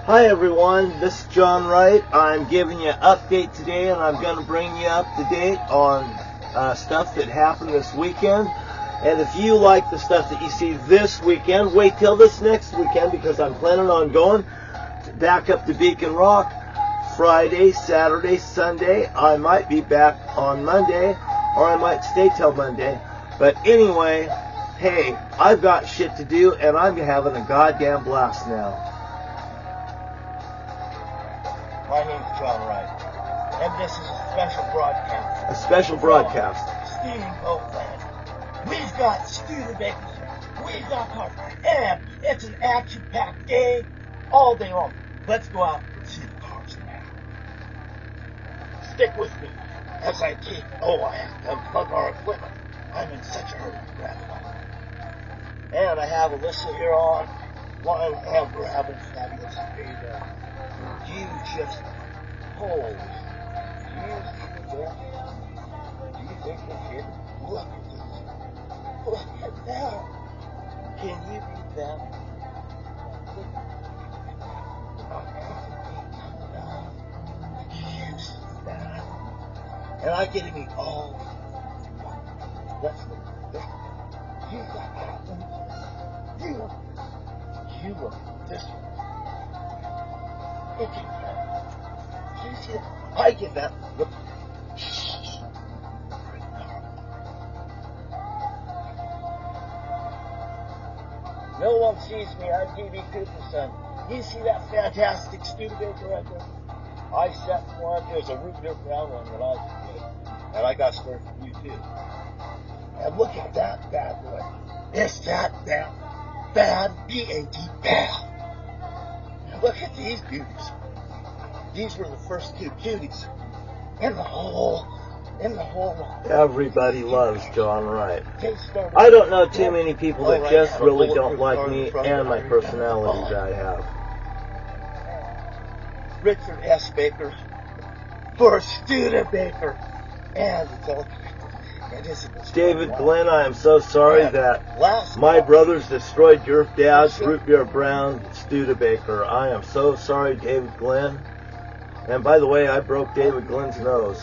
Hi everyone, this is John Wright. I'm giving you an update today, and I'm going to bring you up to date on stuff that happened this weekend. And if you like the stuff that you see this weekend, wait till this next weekend, because I'm planning on going back up to Beacon Rock Friday, Saturday, Sunday. I might be back on Monday, or I might stay till Monday. But anyway, hey, I've got shit to do, and I'm having a goddamn blast now. My name's John Wright, and this is a special broadcast. A special broadcast. Steamboat Land. We've got Studebakers, we've got cars, and it's an action-packed day all day long. Let's go out and see the cars now. Stick with me as I take. I have to unplug our equipment. I'm in such a hurry to grab it all. And I have Alyssa here on while we're having fabulous day. You just hold. Do you think we can? Look at this. Look at that. Can you beat that? You see that? And I get to meet all. Let's look. You got that one. You look at this one. Look at that. Do you see that? I get that. Look. No one sees me. I'm D.B. Cooper's son. You see that fantastic Studebaker right there? I set one. It was a root beer brown one when I was a kid. And I got scared for you too. And look at that bad boy. It's that bad. B-A-D, bad. Look at these beauties. These were the first two cuties in the whole lot. Everybody loves John Wright. I don't know too many people that just really don't like me and my personality that I have. Richard S. Baker for Studebaker. And David Glenn, I am so sorry that my brothers destroyed your dad's root beer brown Studebaker. I am so sorry, David Glenn. And by the way, I broke David Glenn's nose.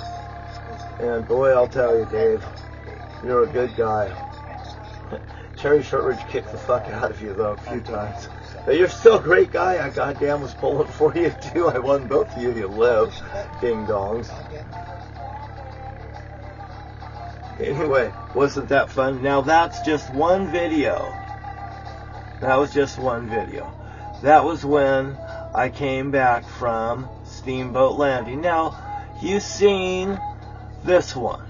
And boy, I'll tell you, Dave, you're a good guy. Terry Shortridge kicked the fuck out of you, though, a few times. But you're still a great guy. I goddamn was pulling for you, too. I won both of you. You live, ding-dongs. Anyway, wasn't that fun? Now, that's just one video. That was just one video. That was when I came back from Steamboat Landing. Now, you've seen this one.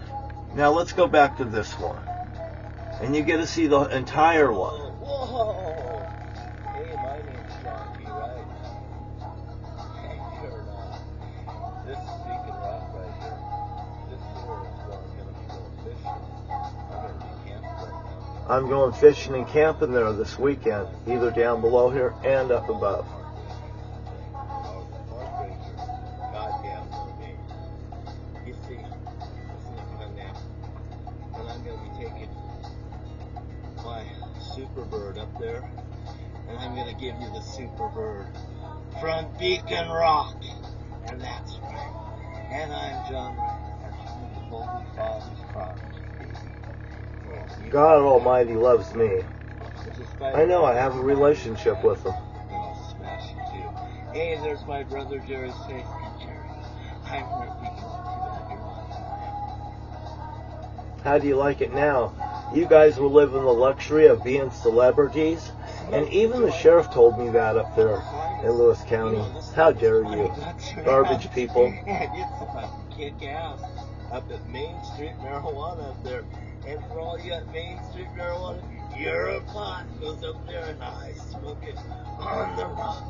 Now, let's go back to this one. And you get to see the entire one. Whoa! Hey, my name's John B. Wright. Hey, sure enough. This is Beacon Rock right here. This here is where I'm going to be going fishing. I'm going to be camping right now. I'm going fishing and camping there this weekend, either down below here and up above. You see, this is my nap. And I'm going to be taking my Superbird up there, and I'm going to give you the Superbird from Beacon Rock. And that's right. And I'm John Wright, and I'm the Holy Father's promise. God Almighty loves me. I know, I have a relationship with him. And I'll smash you too. Hey, there's my brother Dearie. Say, Dearie, I'm here Beacon Rock. How do you like it now? You guys will live in the luxury of being celebrities. And even the sheriff told me that up there in Lewis County. How dare you? Garbage people. And it's fucking kick ass up at Main Street Marijuana up there. And for all you at Main Street Marijuana, your pot goes up there and I smoke it on the rock.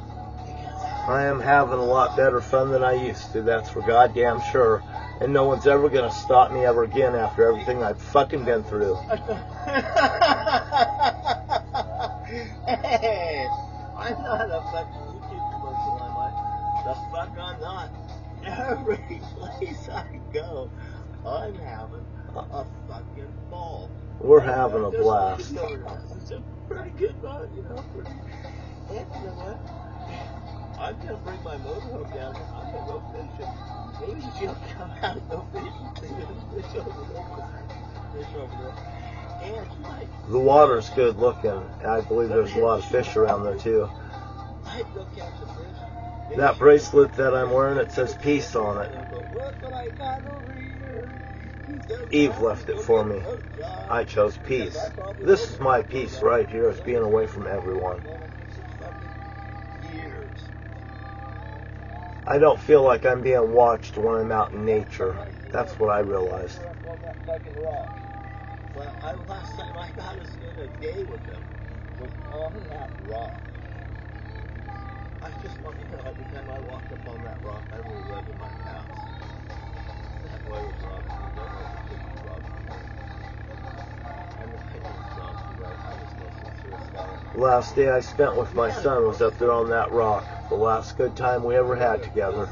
I am having a lot better fun than I used to, that's for goddamn sure. And no one's ever going to stop me ever again after everything I've fucking been through. Hey, I'm not a fucking YouTube commercial, am I? The fuck I'm not. Every place I go, I'm having a fucking ball. We're having a blast. It's a pretty good one, you know. And you know what? I'm gonna bring my motorhome down here. I'm gonna go fishing. Maybe she'll come out and go fishing. Fish over there. Fish over there. And she might. The water's good looking. I believe there's a lot of fish around there too. I'd go catch a fish. Maybe that bracelet that I'm wearing, it says peace on it. Look what I got over here. Eve left it for me. I chose peace. This is my peace right here. It's being away from everyone. I don't feel like I'm being watched when I'm out in nature. That's what I realized. Last time I got to spend a day with them was on that rock. I just want to know, every time I walked up on that rock, I relive in my past. That boy was robbing me. Don't know if it was robbing me. I'm not kidding, John. Right? I was no sincere scholar. Last day I spent with my son was up there on that rock. The last good time we ever had together.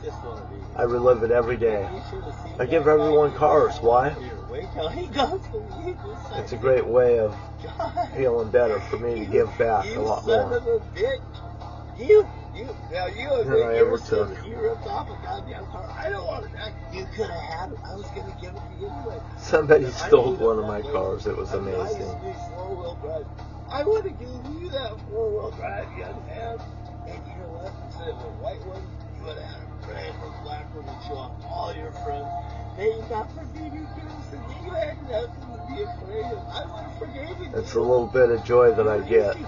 I relive it every day. I give everyone cars. Why? It's a great way of feeling better for me to give back a lot more than I ever took. I don't want it back. You could have had it. I was going to give it to you anyway. Somebody stole one of my cars. It was amazing. I would have given you that four-wheel drive, young man. And you know what? Instead of a white one, you would have had a brand new black one and show off all your friends. They got forgiven you, so you had nothing to be afraid of. I would have forgiven you. It's a little bit of joy that I get. And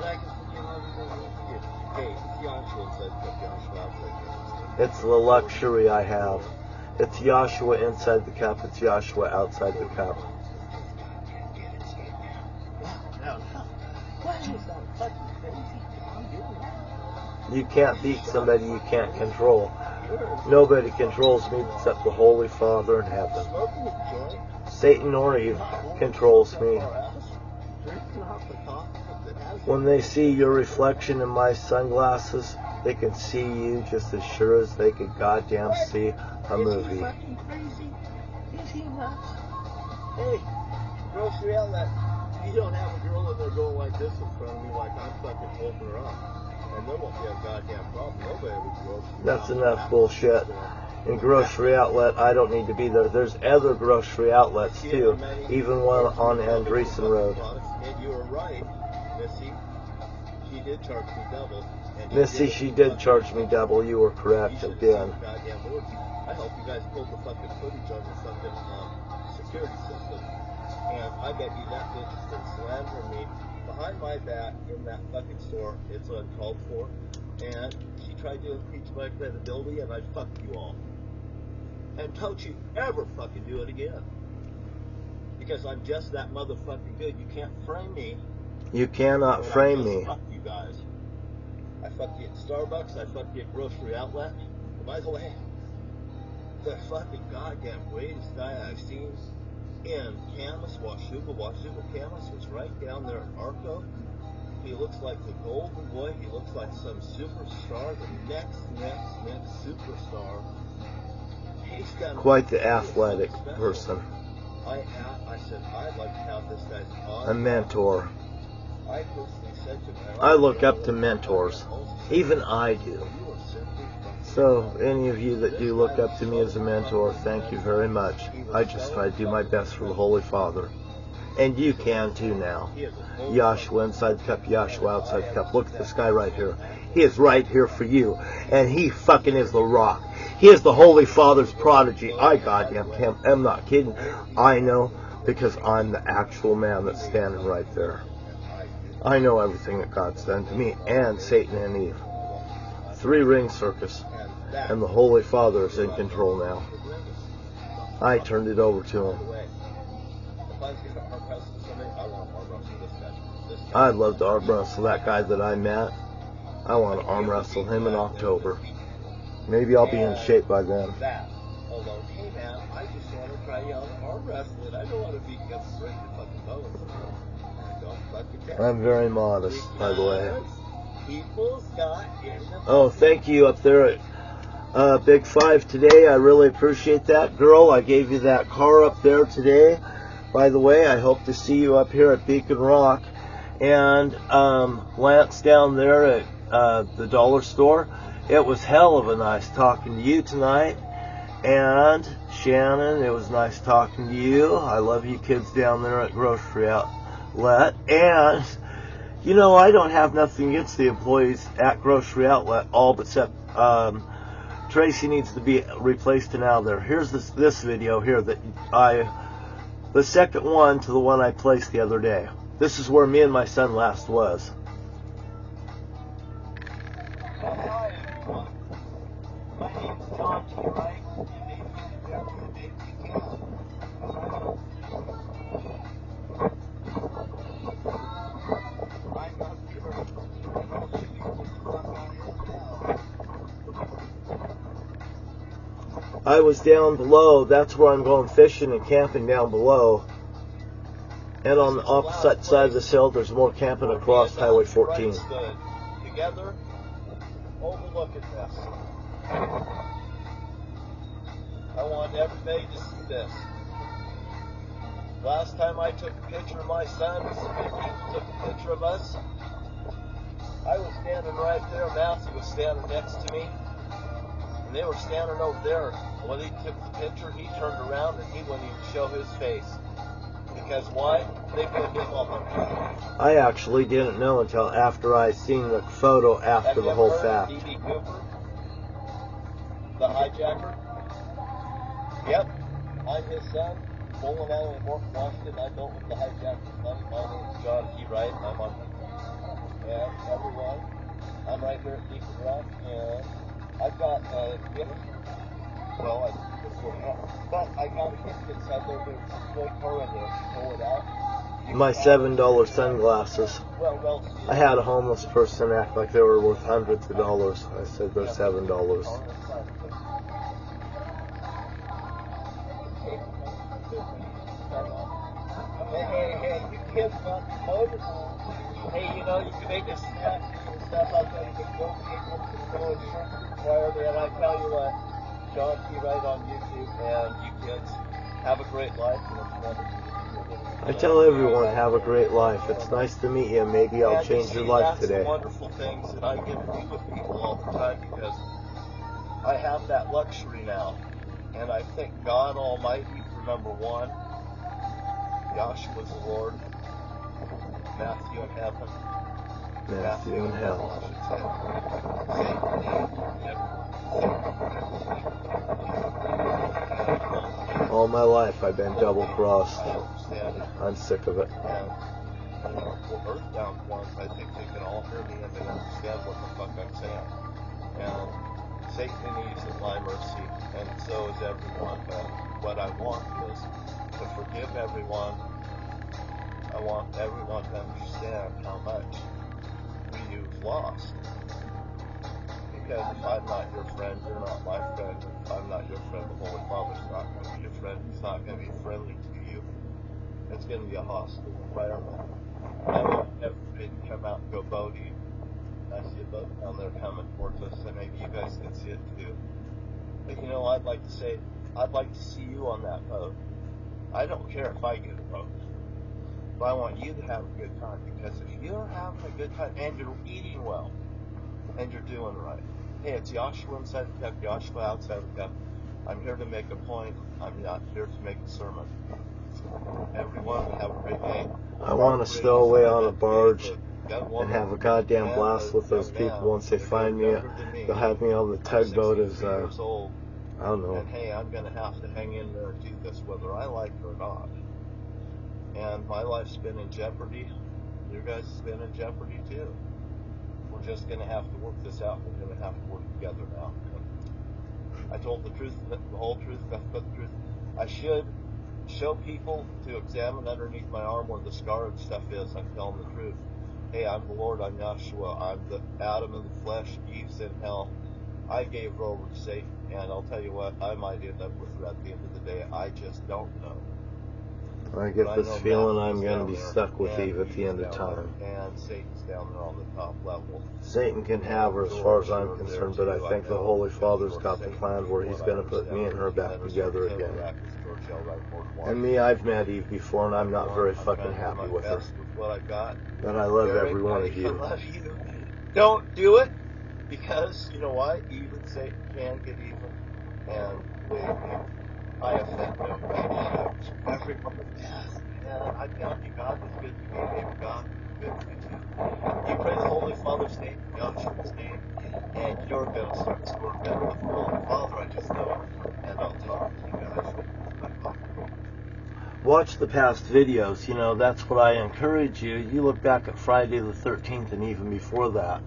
I can forgive everything. Hey, it's Joshua inside the cup, Joshua outside the cup. It's the luxury I have. It's Joshua inside the cup. It's Joshua outside the cup. You can't beat somebody you can't control. Nobody controls me except the Holy Father in heaven. Satan or Eve controls me. When they see your reflection in my sunglasses, they can see you just as sure as they could goddamn see a movie. Is he nuts? Hey, grocery outlet. You don't have a girl in there going like this in front of me like I'm fucking holding her up. And there won't be a goddamn problem. Nobody would grocery. That's enough bullshit. In grocery outlet, I don't need to be there. There's other grocery outlets too, even one on Andreessen Road. And you were right, Missy. She did charge me double. Missy, she did charge me double. You were correct again. I hope you guys pulled the fucking footage on the fucking security system. And I bet you that bitch has been slandering me behind my back in that fucking store. It's uncalled for. And she tried to impeach my credibility, and I fucked you all. And don't you ever fucking do it again. Because I'm just that motherfucking good. You can't frame me. You cannot frame me. Fuck you guys. I fucked you at Starbucks. I fucked you at Grocery Outlet. And by the way, the fucking goddamn greatest guy I've seen in Camas, Washougal Camas was right down there in Arco. He looks like the golden boy. He looks like some superstar, the next superstar. He's got quite the athletic person. I said, I'd like to have this guy's a mentor. I personally said to him, I look up to mentors. Even I do. So, any of you that do look up to me as a mentor, thank you very much. I just try to do my best for the Holy Father. And you can too now. Joshua inside the cup, Joshua outside the cup. Look at this guy right here. He is right here for you. And he fucking is the rock. He is the Holy Father's prodigy. I goddamn him. I'm not kidding. I know because I'm the actual man that's standing right there. I know everything that God's done to me and Satan and Eve. 3-ring circus. And the Holy Father is in control now. I turned it over to him. I'd love to arm wrestle that guy that I met. I want to arm wrestle him in October. Maybe I'll be in shape by then. Hey man, I just want to try you out arm wrestling. I don't want to be against break your fucking bones. I'm very modest, by the way. Oh, thank you up there at Big 5 today. I really appreciate that. Girl, I gave you that car up there today. By the way, I hope to see you up here at Beacon Rock. And Lance down there at the dollar store. It was hell of a nice talking to you tonight. And Shannon, it was nice talking to you. I love you kids down there at Grocery Outlet. And, you know, I don't have nothing against the employees at Grocery Outlet, all but except Tracy needs to be replaced and out of there. Here's this video here that the second one to the one I placed the other day. This is where me and my son last was. Hi everyone. My name is John T. Wright. I was down below. That's where I'm going fishing and camping, down below. And on the opposite side of this hill, there's more camping across Highway 14. Together, overlooking this. I want everybody to see this. Last time I took a picture of my son, he took a picture of us. I was standing right there. Matthew was standing next to me. And they were standing over there. When he took the picture, he turned around and he wouldn't even show his face. Because why? They put him on the map. I actually didn't know until after I seen the photo after the whole fact. D.B. Cooper, the hijacker? Yep, I'm his son. Bowling Alley in Washington. I built with the hijacker's money. My name is John T. Wright. I'm on and everyone. I'm right here at Deacon Rock, and I've got but I got a gift inside there. There's a toy car in there. If you pull it out. My $7 sunglasses. I had a homeless person act like they were worth hundreds of dollars. I said they're $7. Hey, you kids want Motorhome. Hey, you know, you can make this stuff out there. You can go people to wherever. And I tell you what, John T. Wright on YouTube, and you kids have a great life. I tell everyone, have a great life. It's nice to meet you. Maybe I'll change your life today. That's the wonderful things that I get to do with people all the time, because I have that luxury now. And I thank God Almighty for number one, Yahshua's the Lord, Matthew in heaven, Matthew in hell. All my life I've been double-crossed. I'm sick of it. And, you know, for earthbound ones, I think they can all hear me and they understand what the fuck I'm saying. And Satan needs my mercy, and so is everyone. But what I want is to forgive everyone. I want everyone to understand how much you've lost. Because if I'm not your friend, you're not my friend. If I'm not your friend, the Holy Father's not going to be your friend. He's not going to be friendly to you. It's going to be a hostile environment. I want everybody to come out and go boating. I see a boat down there coming towards us, and maybe you guys can see it too. But you know, I'd like to say, I'd like to see you on that boat. I don't care if I get a boat. But I want you to have a good time, because if you're having a good time and you're eating well and you're doing right, hey, it's Yahshua inside the cup, Yahshua outside the cup. I'm here to make a point. I'm not here to make a sermon. Everyone, have a great day. I want to stow away on a barge and have a goddamn blast with those people. Once they find me, they'll have me on the tugboat as, I don't know. And hey, I'm going to have to hang in there and do this whether I like it or not. And my life's been in jeopardy. Your guys' has been in jeopardy too. We're just going to have to work this out. We're going to have to work together now. I told the truth, the whole truth, nothing but the truth. I should show people to examine underneath my arm where the scar and stuff is. I'm telling the truth. Hey, I'm the Lord, I'm Yahshua. I'm the Adam in the flesh, Eve's in hell. I gave her over to Satan, and I'll tell you what, I might end up with her at the end of the day. I just don't know. I get this feeling I'm going to be stuck with Eve at the end of time. And Satan's down there on the top level. Satan can have her as far as I'm concerned, but I think the Holy Father's got the plan where he's going to put me and her back together again. And me, I've met Eve before, and I'm not very fucking happy with her. But I love every one of you. Don't do it, because you know what? Even Satan can get even, and believe me, I offend nobody. Everyone does, man. I'm telling you, God was good to me. Maybe God will be good to you too. You pray the Holy Father's name, Yahshua's name, and you're gonna start scoring better with the Holy Father. I just know it, and I'll talk to you guys. Bye-bye. Watch the past videos. You know, that's what I encourage you. You look back at Friday the 13th and even before that.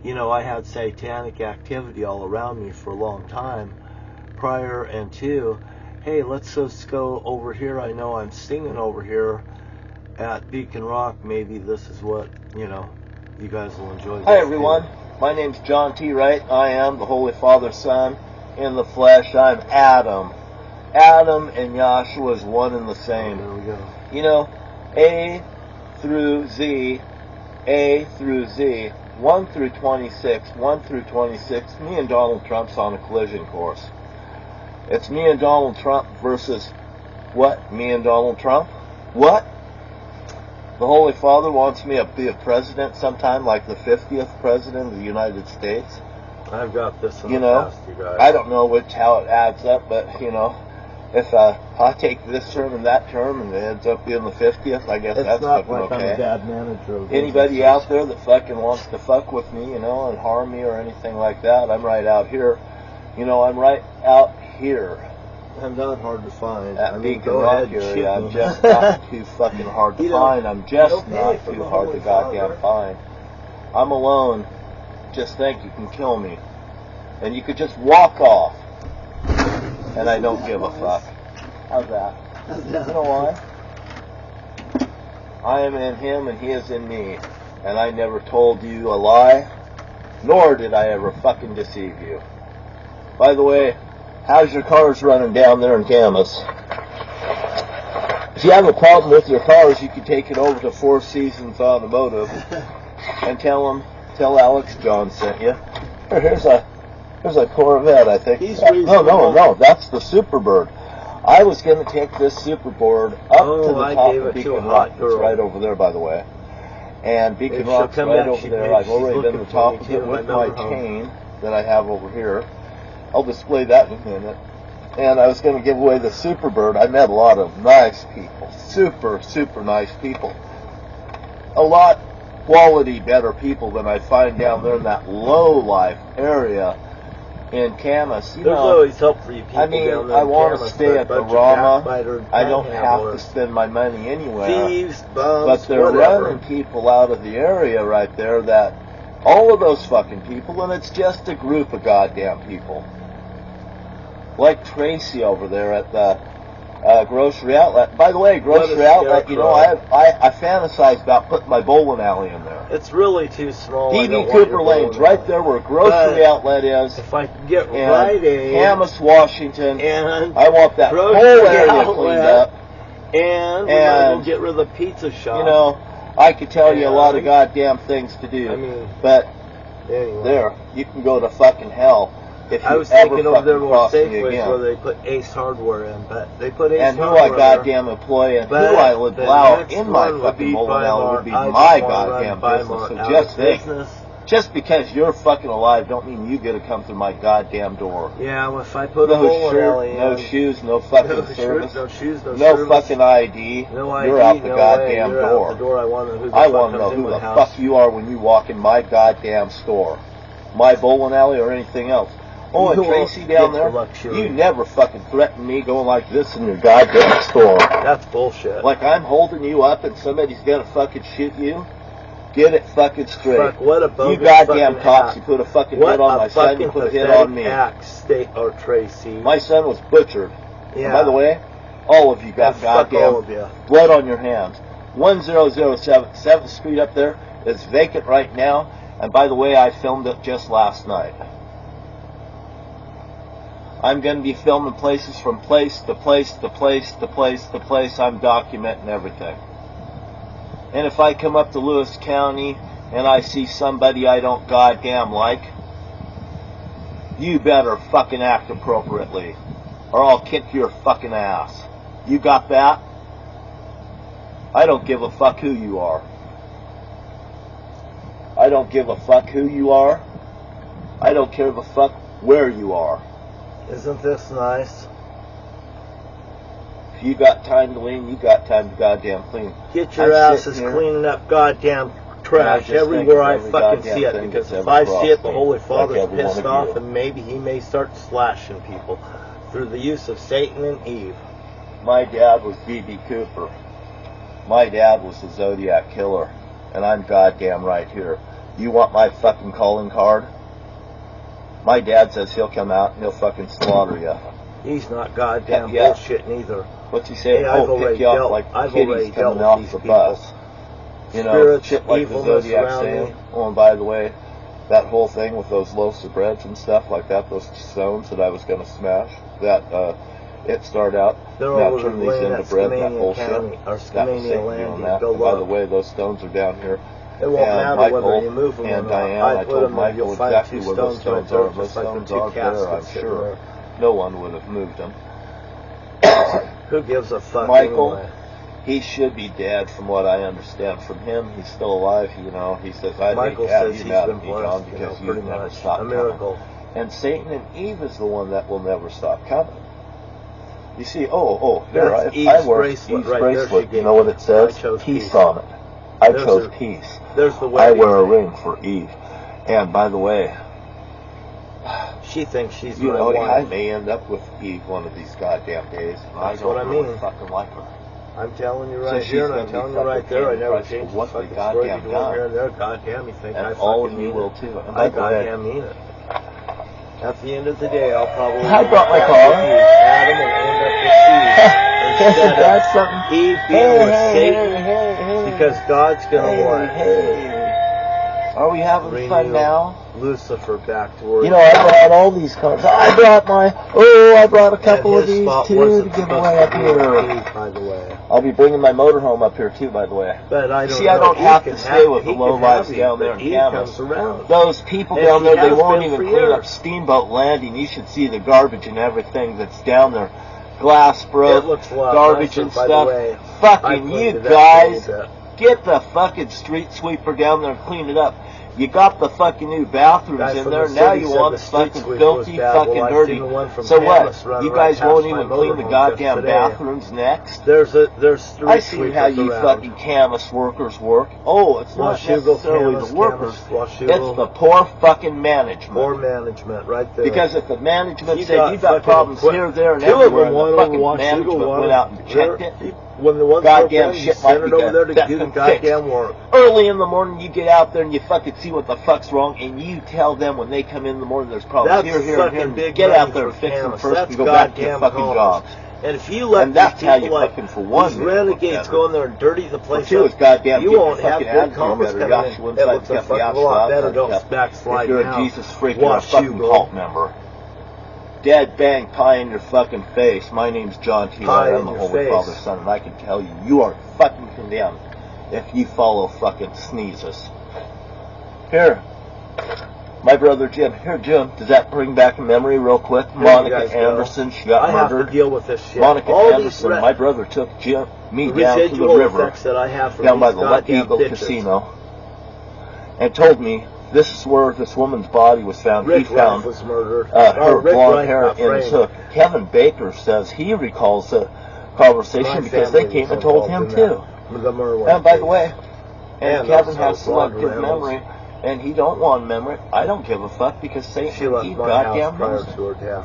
You know, I had satanic activity all around me for a long time, prior and to. Hey, let's just go over here. I know I'm singing over here at Beacon Rock. Maybe this is what, you know, you guys will enjoy. Hi everyone, my name's John T. Wright. I am the Holy Father's Son in the flesh. I'm Adam. Adam and Yahshua is one and the same. There we go. You know, A through Z, 1 through 26, 1 through 26, me and Donald Trump's on a collision course. It's me and Donald Trump versus what? Me and Donald Trump? What? The Holy Father wants me to be a president sometime, like the 50th president of the United States. I've got this in the past, you guys. I don't know how it adds up, but, you know, if I take this term and that term and it ends up being the 50th, I guess that's fucking okay. I'm a bad manager of anybody out there that fucking wants to fuck with me, you know, and harm me or anything like that, I'm right out here. You know, I'm right out here. I'm not hard to find. At Beacon Rock area, I'm just not too fucking hard to find. I'm just not too hard to goddamn find. I'm alone. Just think you can kill me. And you could just walk off. And I don't give a fuck. How's that? You know why? I am in him and he is in me. And I never told you a lie. Nor did I ever fucking deceive you. By the way, how's your cars running down there in Camas? If you have a problem with your cars, you can take it over to Four Seasons Automotive and tell Alex John sent you. Here's a Corvette, I think. No, that's the Superbird. I was going to take this Superbird up to the top of Beacon Rock. It's right over there, by the way. And Beacon Rock's right over there. I've already been to the top of it with my chain that I have over here. I'll display that in a minute. And I was going to give away the Superbird. I met a lot of nice people. Super, super nice people. A lot quality better people than I find down there in that low-life area in Camas. You know, always help for you people. I mean, I want to stay at the Rama. I don't have to spend my money anywhere. Thieves, bums, but they're running people out of the area right there that all of those fucking people, and it's just a group of goddamn people. Like Tracy over there at the grocery outlet. By the way, grocery outlet, you know, I fantasize about putting my bowling alley in there. It's really too small. D.B. Cooper Lane's right there where grocery outlet is. If I can get right in Camas, Washington, and I want that whole area cleaned up. And we'll get rid of the pizza shop. You know, I could tell you a lot of goddamn things to do. I mean, but anyway, there, you can go to fucking hell. If I was thinking over there more Safeways where they put Ace Hardware in, but they put Ace Hardware. And who I goddamn employ and who I would allow in my fucking bowling alley would be my goddamn business. So just think, just because you're fucking alive don't mean you get to come through my goddamn door. Yeah, well, if I put a bowling alley in, no shoes, no fucking service, no shoes, no fucking ID, you're out the goddamn door. I want to know who the fuck you are when you walk in my goddamn store, my bowling alley or anything else. Oh, and Tracy down there, you never fucking threaten me going like this in your goddamn store. That's bullshit. Like I'm holding you up and somebody's gonna fucking shoot you? Get it fucking straight. Fuck, what a bogus you goddamn cops, you put a fucking hit on my son, you put a hit on me. State or Tracy. My son was butchered. Yeah. And by the way, all of you got goddamn blood on your hands. 1007 7th Street up there is vacant right now. And by the way, I filmed it just last night. I'm going to be filming places from place to place to place to place to place. I'm documenting everything. And if I come up to Lewis County and I see somebody I don't goddamn like, you better fucking act appropriately, or I'll kick your fucking ass. You got that? I don't give a fuck who you are. I don't give a fuck who you are. I don't give a fuck where you are. Isn't this nice? If you got time to lean, you got time to goddamn clean. Get your asses cleaning up goddamn trash everywhere I fucking see it, because if I see it, the Holy Father's pissed off, and maybe he may start slashing people through the use of Satan and Eve. My dad was B.B. Cooper. My dad was the Zodiac Killer, and I'm goddamn right here. You want my fucking calling card? My dad says he'll come out and he'll fucking slaughter you. He's not goddamn bullshitting either. What's he saying? Hey, Pick you up like kitties coming off the bus. You know, shit like the Zodiac saying. Oh, and by the way, that whole thing with those loaves of bread and stuff like that, those stones that I was going to smash, that it started out, now turn these into bread, that bullshit. That was Satan doing that. And by the way, those stones are down here. It won't matter whether you move them and or Diane, not. I told Michael exactly where those stones are. Those stones are there, I'm sure. No one would have moved them. Who gives a fuck Michael, anyway? He should be dead from what I understand. From him, he's still alive, you know. He says, I Michael hate to have says you he's mad been at me, blessed, John, because pretty you've never much. stopped A miracle. coming. And Satan and Eve is the one that will never stop coming. You see, here, I wear Eve's bracelet. You know what it says? Peace on it. I chose peace. There's the I wear a ring for Eve. And by the way, she thinks she's you my know, wife. I may end up with Eve one of these goddamn days. That's I what don't I really mean. fucking like her. I'm telling you right So here, she's and I'm gonna telling be you right fucking there. I paying never the price changed for what the fucking they story goddamn between done. here and there. Goddamn, you think And I all fucking of you mean will it? too. And I by the way, goddamn mean it. At the end of the day, I'll probably I brought my car. Adam will end up with Eve. Instead That's of something. Eve being with Satan, because God's gonna what? Are we having fun now? Lucifer back to where you know, I brought all these cars. I brought a couple of these too to give away up here. By the way, I'll be bringing my motorhome up here too, by the way. But I don't see, I don't have to stay with the low lives down there in Camas. Those people down there, they won't even clean up Steamboat Landing. You should see the garbage and everything that's down there. Glass broke, garbage and stuff. Fucking you guys, get the fucking street sweeper down there and clean it up. You got the fucking new bathrooms in there. Now you want the fucking filthy, fucking dirty. So what? You guys won't even clean the goddamn bathrooms next? There's I see how you fucking Camas workers work. Oh, it's not necessarily the workers. It's the poor fucking management. Poor management, right there. Because if the management said you got problems here, there, and everywhere, and the fucking management went out and checked it, when the one goddamn shit might be over there to do the goddamn work. Early in the morning, you get out there and you fucking see what the fuck's wrong, and you tell them when they come in the morning there's problems here, and here. Get out there and fix them first and go back to your fucking jobs. And if you let that's how people you like fucking for one these renegades go in there and dirty the place up, goddamn you won't have good commerce coming in. That looks a fucking lot better. Don't backslide. If you're a Jesus freak, you're a fucking cult member. Dead bang pie in your fucking face. My name's John T. Wright. I'm the Holy Father's son, and I can tell you, you are fucking condemned if you follow fucking sneezes. Here, my brother Jim. Here, Jim. Does that bring back a memory real quick? Monica Anderson, she got murdered. I have to deal with this shit. Monica Anderson, my brother took me down to the river, down by the Lucky Eagle Casino, and told me this is where this woman's body was found. He found was murdered. Her blonde hair in his hook. Kevin Baker says he recalls the conversation because they came and told him too. And by the way, Kevin has selective memory, and he don't want memory. I don't give a fuck because Satan, he goddamn knows it.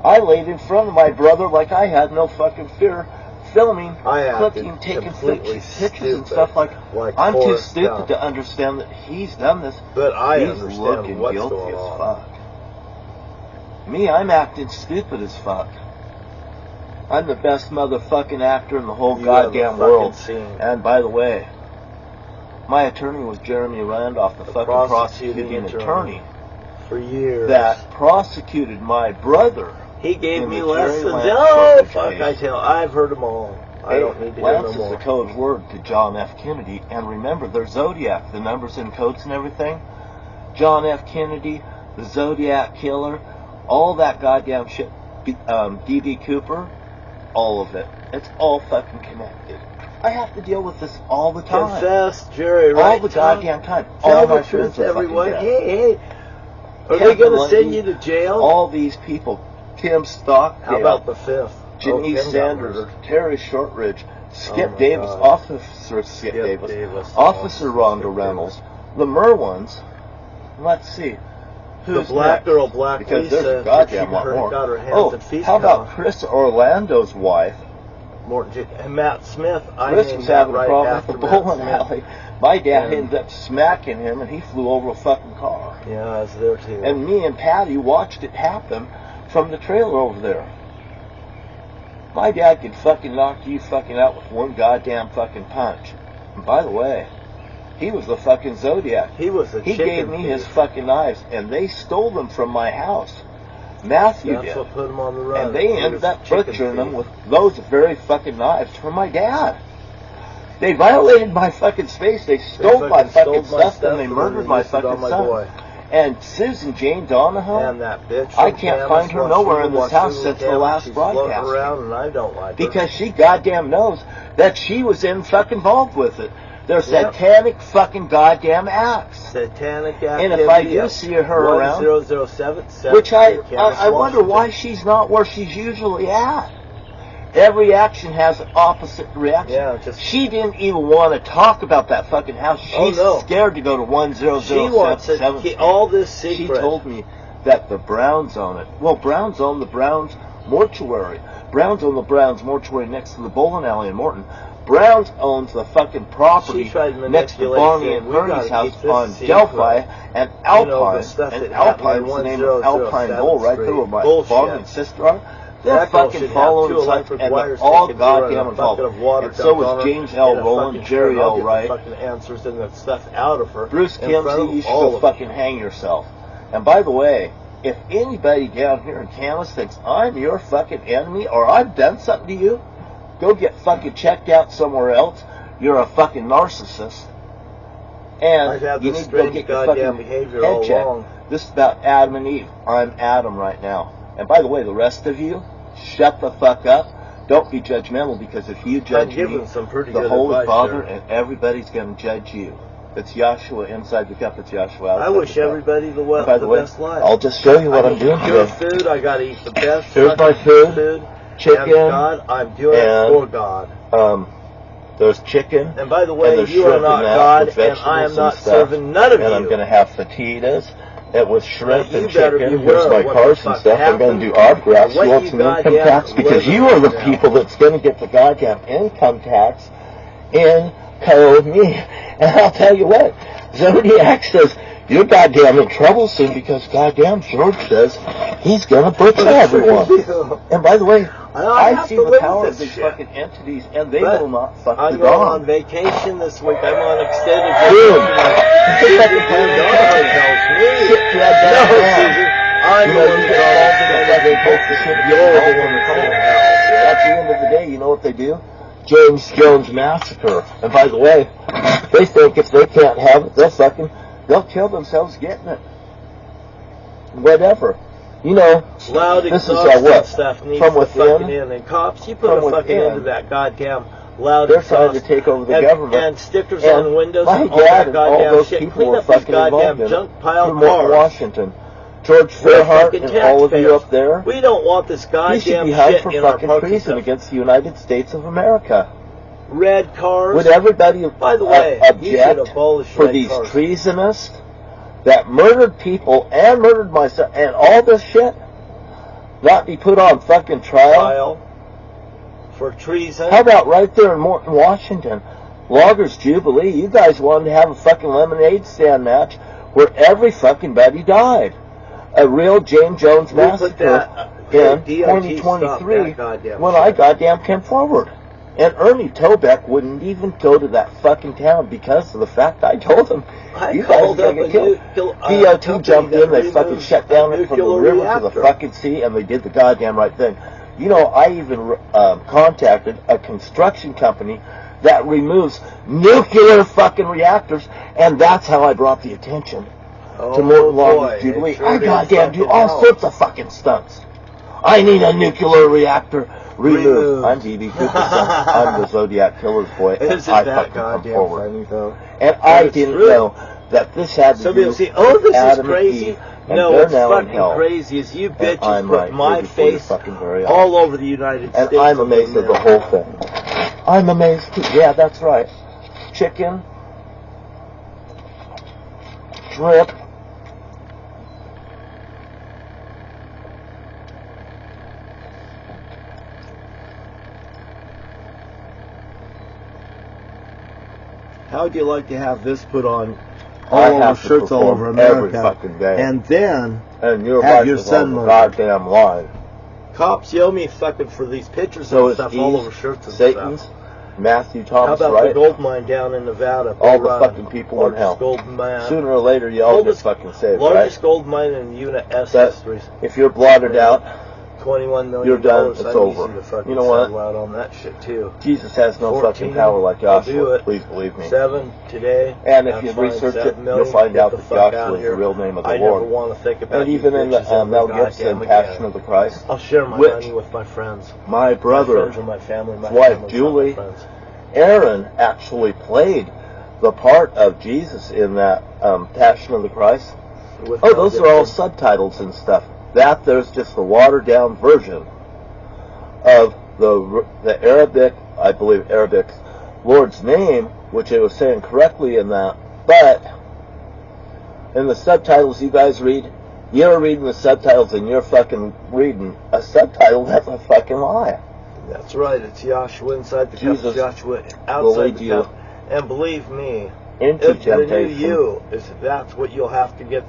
I laid in front of my brother like I had no fucking fear, filming, clicking, taking pictures and stuff like I'm too stupid to understand that he's done this. But I he's looking guilty as fuck. Me, I'm acting stupid as fuck. I'm the best motherfucking actor in the whole goddamn world. And by the way, my attorney was Jeremy Randolph, the fucking prosecuting attorney for years that prosecuted my brother. He gave me lessons. Oh, fuck, I've heard them all. I don't need to hear no more. Lance is the code word to John F. Kennedy. And remember, their Zodiac, the numbers and codes and everything. John F. Kennedy, the Zodiac Killer, all that goddamn shit. D.B. Cooper, all of it. It's all fucking connected. I have to deal with this all the time. Confess, Jerry, right? All the goddamn time. Tell All the my truth friends to are everyone. fucking dead. Hey, are they going to send you to jail? All these people. Tim Stockdale. How about the 5th? Janice Tim Sanders, Terry Shortridge, Skip my Davis, God. Officer Skip Davis, Officer Rhonda Reynolds, the Merwins. Let's see. Who's the black next? girl, Black Because Lisa, there's a goddamn lot more. got her hands and feet how about down. Chris Orlando's wife? And Matt Smith. Chris was having a problem with the bowling alley. My dad Yeah. ended up smacking him, and he flew over a fucking car. Yeah, I was there too. And me and Patty watched it happen from the trailer over there. My dad could fucking knock you fucking out with one goddamn fucking punch. And by the way, he was the fucking Zodiac. He was the He chicken gave me thief. his fucking knives, and they stole them from my house. Matthew That's did. what put him on the run. And they He ended was up a chicken butchering them thief. with those very fucking knives from my dad. They violated my fucking space. They stole my fucking stuff, and they murdered my fucking son. Boy. And Susan Jane Donahoe, And that bitch. I can't find her nowhere in this house since the last She's broadcast. floating around, and I don't like her. Because she goddamn knows that she was fucking involved with it. They're Yep. satanic fucking goddamn acts. Satanic activity. And if I do see her around, 1007, which I wonder why she's not where she's usually at. Every action has an opposite reaction. Yeah, just she didn't even want to talk about that fucking house. She's scared to go to 1007. She wants to keep all this secret. She told me that the Browns own it. Well, Browns own the Browns mortuary. Browns own the Browns mortuary next to the bowling alley in Morton. Browns owns the fucking property next to Bonnie and Bernie's house on Delphi and Alpine. And Alpine's the name of Alpine Bowl right there where my Bonnie and sister are. They're fucking following us, and they're all goddamn involved. And so was James L. Rowland, Jerry L. Wright, fucking answers and that stuff out of her. Bruce Kimsey. You should go fucking hang yourself. And by the way, if anybody down here in Kansas thinks I'm your fucking enemy or I've done something to you, go get fucking checked out somewhere else. You're a fucking narcissist. And you need to go get your fucking head checked. This is about Adam and Eve. I'm Adam right now. And by the way, the rest of you, shut the fuck up. Don't be judgmental, because if you judge me, the Holy Father and everybody's going to judge you. It's Yahshua inside the cup. It's Yahshua outside I wish the cup. everybody the best life. I'll just show you what I'm doing Good today. food. I got to eat the best. Here's my food. Chicken. And God, I'm doing it for God. There's chicken. And by the way, and you are not God, and I am not serving none of you. And I'm going to have fajitas. It was shrimp and better chicken. beware Here's my of what cards the and fuck stuff. I'm going to do autographs. You want some income tax? Because you are the people that's going to get the goddamn income tax in me. And I'll tell you what, Zodiac says, you're goddamn in trouble soon, because goddamn George says he's going to butcher everyone. And by the way, I see the power of these fucking entities, and they will not fuck the I'm dog. going on vacation this week. I'm on extended vacation. I'm going to At the end of the day, you know what they do? James Jones Massacre. And by the way, they think if they can't have it, they'll kill themselves getting it. Whatever. You know, loud this is what stuff needs from to within. fucking in. And cops, you put a fucking end to that goddamn loud They're trying to take over the government. And stickers on the windows my and all dad that and all goddamn those shit. people Clean were up this fucking involved goddamn in junk it. pile From cars. Washington. George Fairhart and all of you up there. We don't want this He goddamn should be held shit for in our fucking parking treason stuff. against the United States of America. Red cars. Would everybody By the way, you should object abolish for red these cars. treasonists that murdered people and murdered my son and all this shit not be put on fucking trial? For treason. How about right there in Morton, Washington, Loggers Jubilee? You guys wanted to have a fucking lemonade stand match where every fucking buddy died. A real James Jones massacre in 2023 when I goddamn came forward. And Ernie Tobeck wouldn't even go to that fucking town because of the fact I told him, you guys are going to get killed. DOT jumped in, they fucking shut down it from the river to the fucking sea, and they did the goddamn right thing. You know, I even contacted a construction company that removes nuclear fucking reactors, and that's how I brought the attention to Morton Loggers Jubilee. I goddamn do all sorts of fucking stunts. I need a nuclear reactor Remove. I'm D.B. Cooper's son. I'm the Zodiac Killer's boy. Isn't I that fucking come goddamn forward. funny, though? And I didn't know that this had to Somebody do will see, oh, with this Adam is crazy. and Eve, and No, they're what's now in fucking hell. crazy is you bitches I'm put right my here before your face fucking very all eyes. over the United And States. I'm amazed at the whole thing. I'm amazed too. Yeah, that's right. Chicken, shrimp, How would you like to have this put on I all have over to shirts all over perform America, every fucking day. and then And your have wife your is son on the murdered. goddamn line. Cops yell me fucking for these pictures So and is stuff all Eve, over shirts and Satan's, stuff. Matthew How Thomas, about right? the gold mine down in Nevada? All the fucking people in hell. Gold mine. Sooner or later, you all get fucking saved, largest right? gold mine in Unit S But history. if you're blotted out, $21 million. you're done. It's I'm over. easy to fucking You know what? settle out on that shit too. Jesus has no 14, fucking power like I'll do Joshua. it. Please believe me. 7 today. And if I'm you fine, research 7 it, million, you'll find get out the that fuck Joshua out is here. the real name of the I Lord. never want to think about And you even in the bitches ever Mel Gibson goddamn Passion again. of the Christ, I'll share my which money with my friends. my My brother, friends are my family. My wife family's not Julie, my friends. Aaron actually played the part of Jesus in that Passion of the Christ. With Oh, Mel those are all Gibson. subtitles and stuff. That there's just the watered down version of the Arabic, I believe Arabic Lord's name, which it was saying correctly in that. But in the subtitles you guys read, you're reading the subtitles and you're fucking reading a subtitle that's a fucking lie. That's right. It's Joshua inside the cup, Jesus Joshua will outside lead the you cup. And believe me, into if the new temptation. you is that's what you'll have to get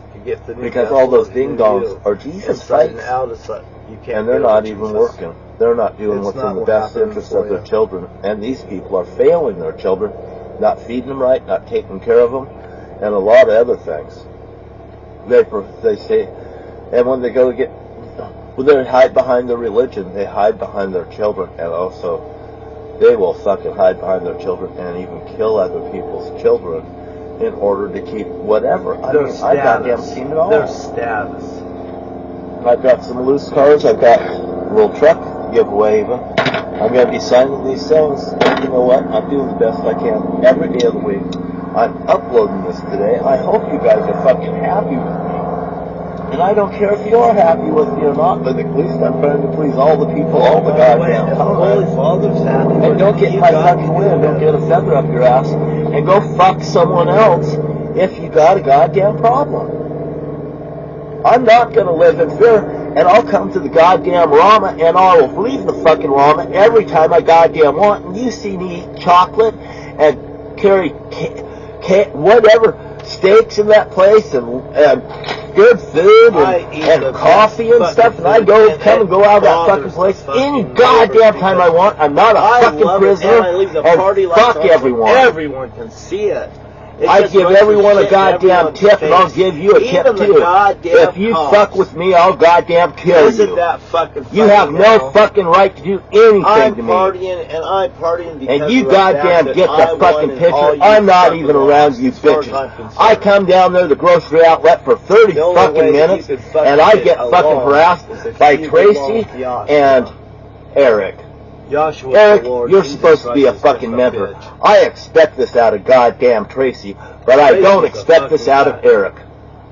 the new. Because vessel, all those the new ding dongs you. are Jesus inside and fights. out. It's like you can't. And they're get not with even Jesus. working. They're not doing It's what's not in the what best happened interest for of their you. children. And these people are failing their children, not feeding them right, not taking care of them, and a lot of other things. They say, and when they go to get, when they hide behind their religion, they hide behind their children, and also they will fucking hide behind their children and even kill other people's children in order to keep whatever. I mean, I've goddamn seen it all. Their status. I've got some loose cars. I've got a little truck giveaway even. I'm going to be signing these things. And you know what? I'm doing the best I can every day of the week. I'm uploading this today. I hope you guys are fucking happy with me. And I don't care if you are happy with me or not, but at least I'm trying to please all the people, all the goddamn If the Holy Father's happy. and don't get my fucking way, don't get a feather up your ass, and go fuck someone else if you got a goddamn problem. I'm not going to live in fear, and I'll come to the goddamn Rama, and I will leave the fucking Rama every time I goddamn want, and you see me eat chocolate and carry whatever steaks in that place, and good food, and coffee and stuff, and I come and go out of that fucking place any goddamn time I want. I'm not a fucking prisoner, and fuck everyone. Everyone can see it. I give everyone a goddamn tip, and I'll give you a tip too. If you fuck with me, I'll goddamn kill you. Isn't that fucking funny? You have no fucking right to do anything I'm to me. Partying, and I'm partying because And you of the fact goddamn that get I the fucking won and all picture. you I'm not fucking even around lost, you as far as I'm bitches. concerned. I come down there to the grocery outlet for 30 The only fucking way that you minutes, could fucking and I get get along fucking harassed is if by you get along Tracy with Joshua. and Eric. Joshua, Eric, the Lord, you're Jesus supposed to be a Christ is fucking just member. bitch. I expect this out of goddamn Tracy, but I Tracy's don't a expect this fucking out of guy. Eric.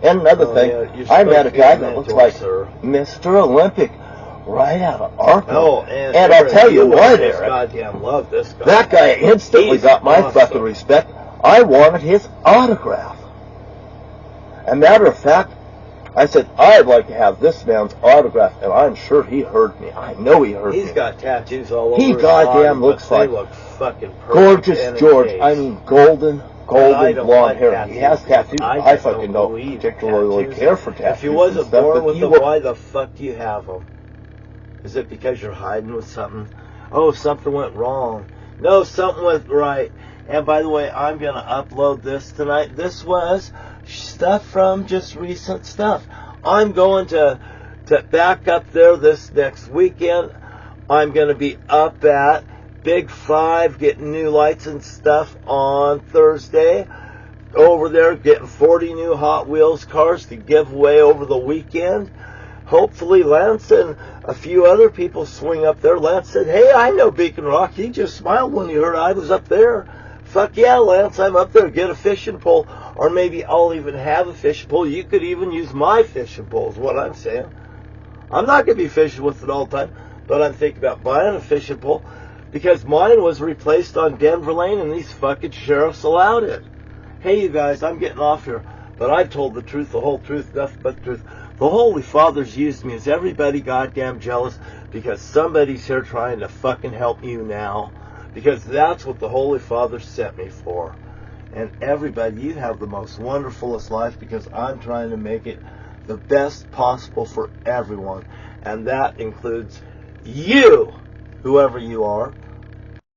And another Oh, thing, yeah, you're I met a supposed to be guy a that looks mentor, like sir. Mr. Olympic right out of Arkham. Oh, and I'll tell you what, Eric, goddamn love this guy. that guy instantly He's got my awesome. fucking respect. I wanted his autograph. As a matter of fact, I said, I'd like to have this man's autograph, and I'm sure he heard me. I know he heard me. He's got tattoos all over He his goddamn body, looks but they like look fucking perfect gorgeous and George. engaged. I mean, golden I don't blonde like hair. tattoos He has because tattoos. I I just fucking don't don't believe particularly tattoos. care for tattoos. If you wasn't and stuff, born but with he them, look- why the fuck do you have them? Is it because you're hiding with something? Oh, something went wrong. No, something went right. And by the way, I'm going to upload this tonight. This was stuff from just recent stuff. I'm going to back up there this next weekend. I'm going to be up at Big 5 getting new lights and stuff on Thursday. Over there getting 40 new Hot Wheels cars to give away over the weekend. hopefully Lance and a few other people swing up there. Lance said, hey, I know Beacon Rock. He just smiled when he heard I was up there. Fuck yeah, Lance, I'm up there. Get a fishing pole. Or maybe I'll even have a fishing pole. You could even use my fishing pole is what I'm saying. I'm not going to be fishing with it all the time, but I'm thinking about buying a fishing pole because mine was replaced on Denver Lane and these fucking sheriffs allowed it. Hey, you guys, I'm getting off here, but I've told the truth, the whole truth, nothing but the truth. The Holy Father's used me. Is everybody goddamn jealous because somebody's here trying to fucking help you now? Because that's what the Holy Father sent me for. And everybody, you have the most wonderfulest life because I'm trying to make it the best possible for everyone. And that includes you, whoever you are.